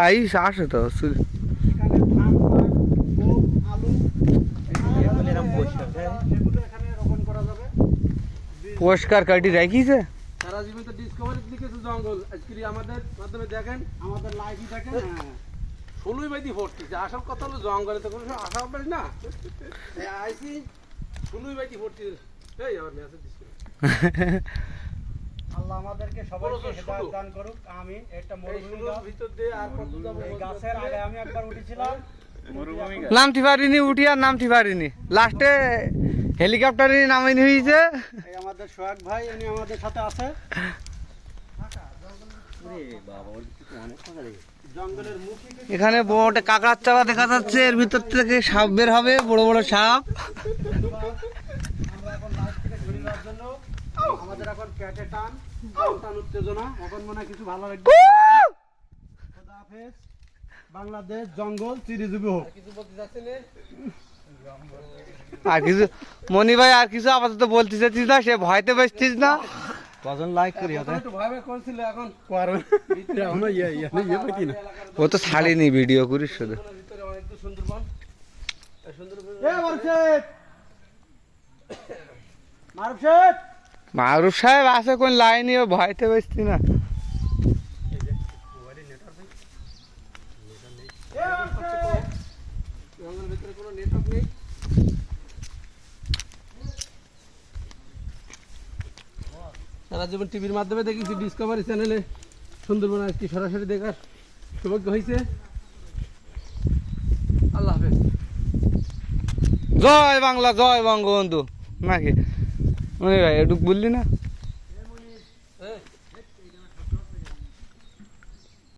আইস আসে তো পুরস্কার কাটি রাখিছে সারা জীবন তো ডিসকভারিতে লিখেছে জঙ্গল, আজকে আমাদের মাধ্যমে দেখেন, আমাদের লাইভই দেখেন। ষোলোই বাইদি ভর্তিছে, আসল কথা হলো জঙ্গলে তো কোনো আশা পাই না। আইসি ষোলোই বাইদি ভর্তি। এই আবার মেসেজ দিচ্ছে। আল্লাহ আমাদেরকে সবাইকে হেদায়েত দান করুক। আমি একটা মরুভূমির ভিতর দিয়ে আর কত যাব, এই গাছের আগে আমি একবার উঠেছিলাম, নামতে পারিনি, উঠি আর নামতে পারিনি, লাস্টে হেলিকপ্টারে নামাইনি হয়েছে। এই আমাদের সোহাগ ভাই, উনি আমাদের সাথে আছে। জঙ্গলের মুখে এখানে বড় কাকড়ার চাপা দেখা যাচ্ছে, এর ভিতর থেকে সাপ বের হবে, বড় বড় সাপ। আমরা এখন লাইভ থেকে ঘুরে যাওয়ার জন্য আমাদের এখন পেটে টান টান উত্তেজনা, এখন মনে হয় কিছু ভালো লাগবে। খোদা হাফেজ। বাংলাদেশ জঙ্গল চিরজীবী হোক। কিছু বলতে যাচ্ছেন? আর কিছু মনি ভাই আর কিছু আপাতত বলতে চাচ্ছিস না, সে ভয়তে বসছিস না। কজন লাইক করি একটু ভয় ভয় করছিল, এখন করবে এখনো ইয়ে পাইতি না। ও তো ছাড়িনি, ভিডিও করিস শুধু। ভিতরে অনেক সুন্দরবন, সুন্দরবন। এ মারুফ সাহেব, মারুফ সাহেব আছে কোন লাইনে, ও ভয়তে বসছি না। জঙ্গলের ভিতরে কোনো নেটওয়ার্ক নেই। সারা জীবন টিভির মাধ্যমে দেখেছি, ডিসকভারি চ্যানেলে সুন্দরবন আজকে সরাসরি দেখার সৌভাগ্য হয়েছে। আল্লাহ হাফেজ। জয় বাংলা, জয় বঙ্গবন্ধু, নাকি মনি ভাই এটুক বললি না?